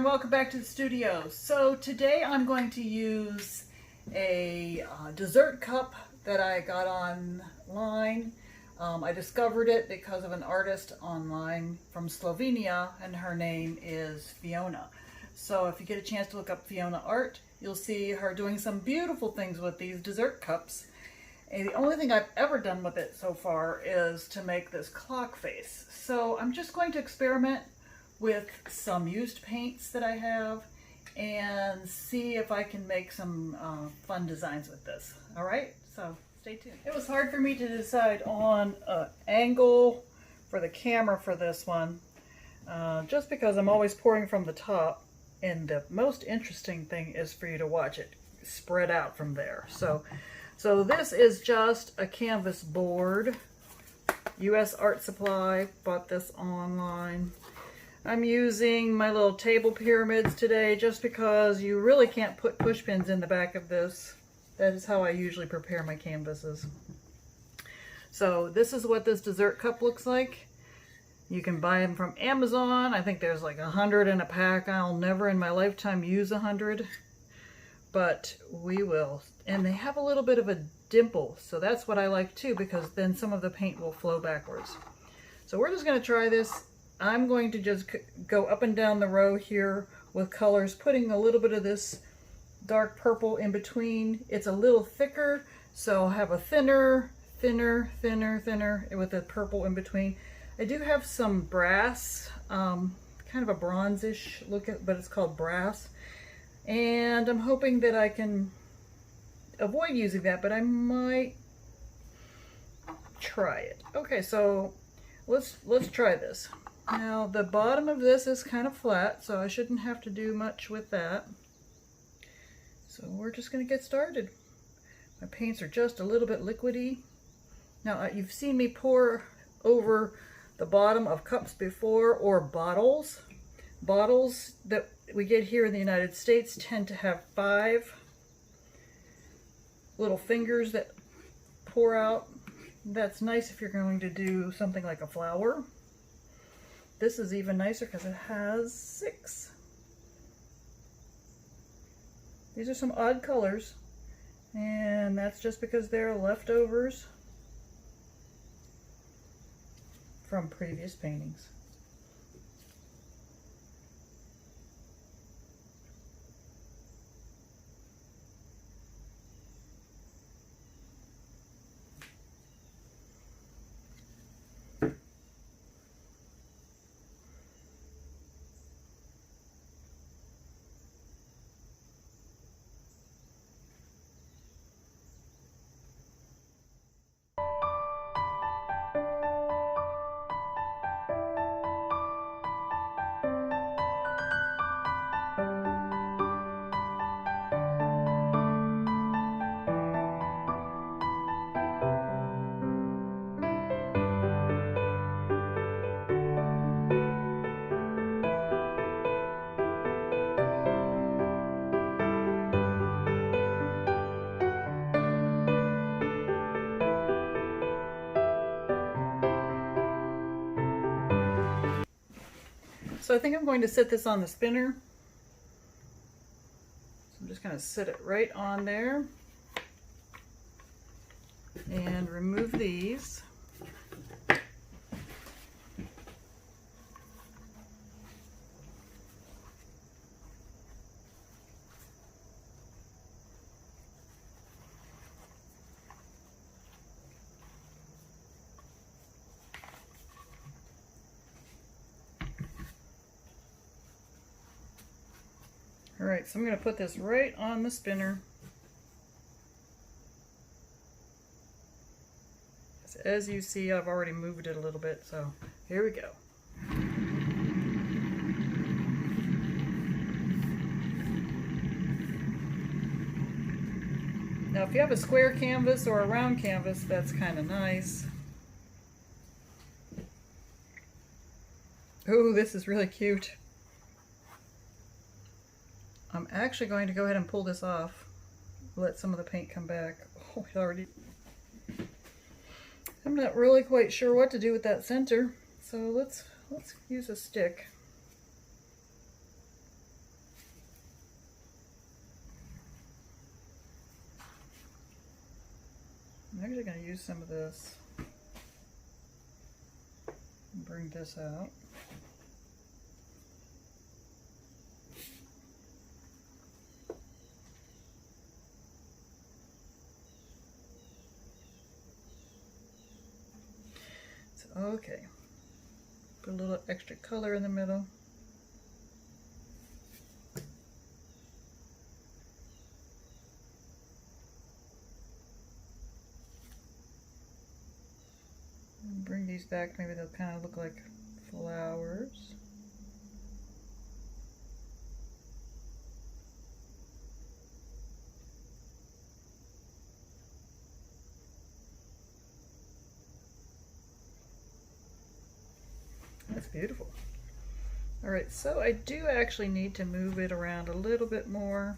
welcome back to the studio. So today I'm going to use a dessert cup that I got online. I discovered it because of an artist online from Slovenia, and her name is Fiona. So if you get a chance to look up Fiona art, you'll see her doing some beautiful things with these dessert cups. And the only thing I've ever done with it so far is to make this clock face. So I'm just going to experiment with some used paints that I have and see if I can make some fun designs with this. All right, so stay tuned. It was hard for me to decide on an angle for the camera for this one, just because I'm always pouring from the top, and the most interesting thing is for you to watch it spread out from there. So this is just a canvas board, US Art Supply, bought this online. I'm using my little table pyramids today just because you really can't put push pins in the back of this. That is how I usually prepare my canvases. So this is what this dessert cup looks like. You can buy them from Amazon. I think there's like 100 in a pack. I'll never in my lifetime use 100, but we will. And they have a little bit of a dimple, so that's what I like too, because then some of the paint will flow backwards. So we're just going to try this. I'm going to just go up and down the row here with colors, putting a little bit of this dark purple in between. It's a little thicker, so I'll have a thinner with the purple in between. I do have some brass, kind of a bronzish look, but it's called brass. And I'm hoping that I can avoid using that, but I might try it. Okay, so let's try this. Now the bottom of this is kind of flat, so I shouldn't have to do much with that. So we're just going to get started. My paints are just a little bit liquidy. Now you've seen me pour over the bottom of cups before, or bottles. Bottles that we get here in the United States tend to have 5 little fingers that pour out. That's nice if you're going to do something like a flower. This is even nicer because it has 6. These are some odd colors, and that's just because they're leftovers from previous paintings. So I think I'm going to sit this on the spinner. So I'm just going to sit it right on there and remove these. All right, so I'm going to put this right on the spinner. As you see, I've already moved it a little bit, so here we go. Now, if you have a square canvas or a round canvas, that's kind of nice. Ooh, this is really cute. I'm actually going to go ahead and pull this off, let some of the paint come back. Oh, it already... I'm not really quite sure what to do with that center, so let's use a stick. going to use some of this and bring this out. So, okay, put a little extra color in the middle. Bring these back, maybe they'll kind of look like flowers. That's beautiful. All right, so I do actually need to move it around a little bit more.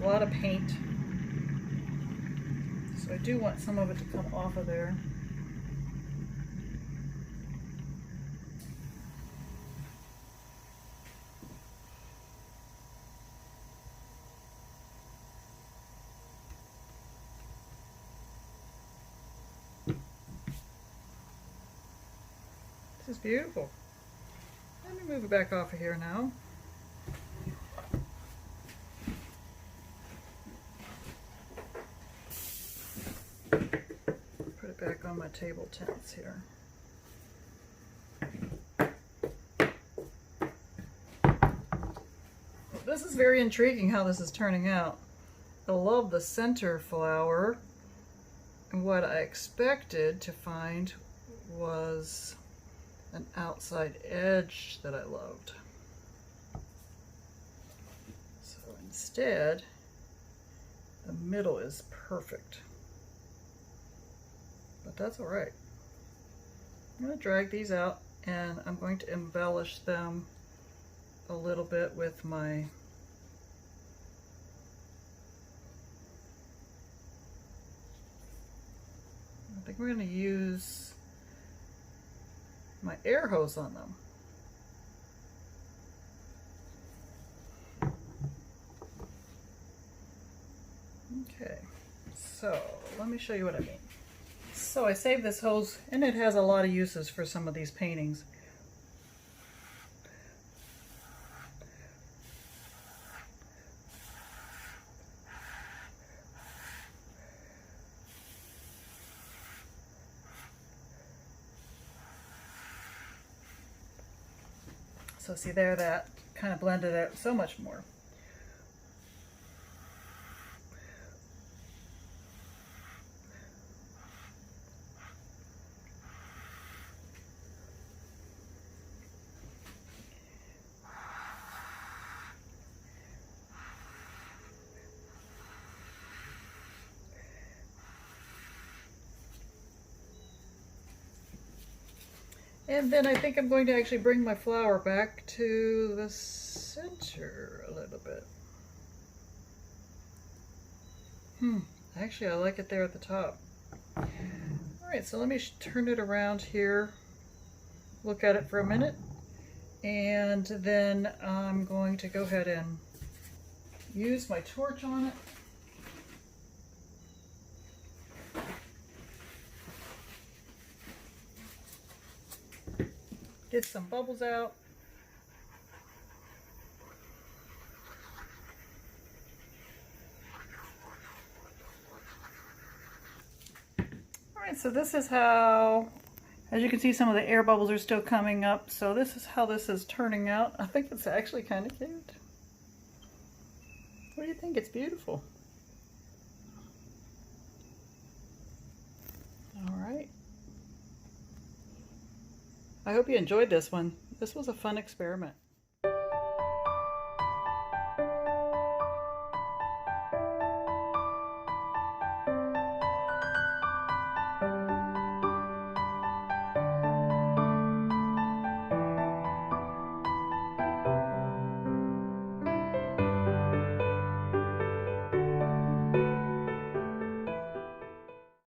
A lot of paint. So I do want some of it to come off of there. This is beautiful. Let me move it back off of here now. Put it back on my table tents here. This is very intriguing how this is turning out. I love the center flower, and what I expected to find was an outside edge that I loved. So instead, the middle is perfect. But that's all right. I'm going to drag these out and I'm going to embellish them a little bit with my I think we're going to use my air hose on them. Okay, so let me show you what I mean. So I saved this hose, and it has a lot of uses for some of these paintings. So see there, that kind of blended out so much more. And then I think I'm going to actually bring my flower back to the center a little bit. Actually, I like it there at the top. All right, so let me turn it around here, look at it for a minute, and then I'm going to go ahead and use my torch on it. Get some bubbles out. Alright, so this is how, as you can see, some of the air bubbles are still coming up. So this is how this is turning out. I think it's actually kind of cute. What do you think? It's beautiful. Alright. I hope you enjoyed this one. This was a fun experiment.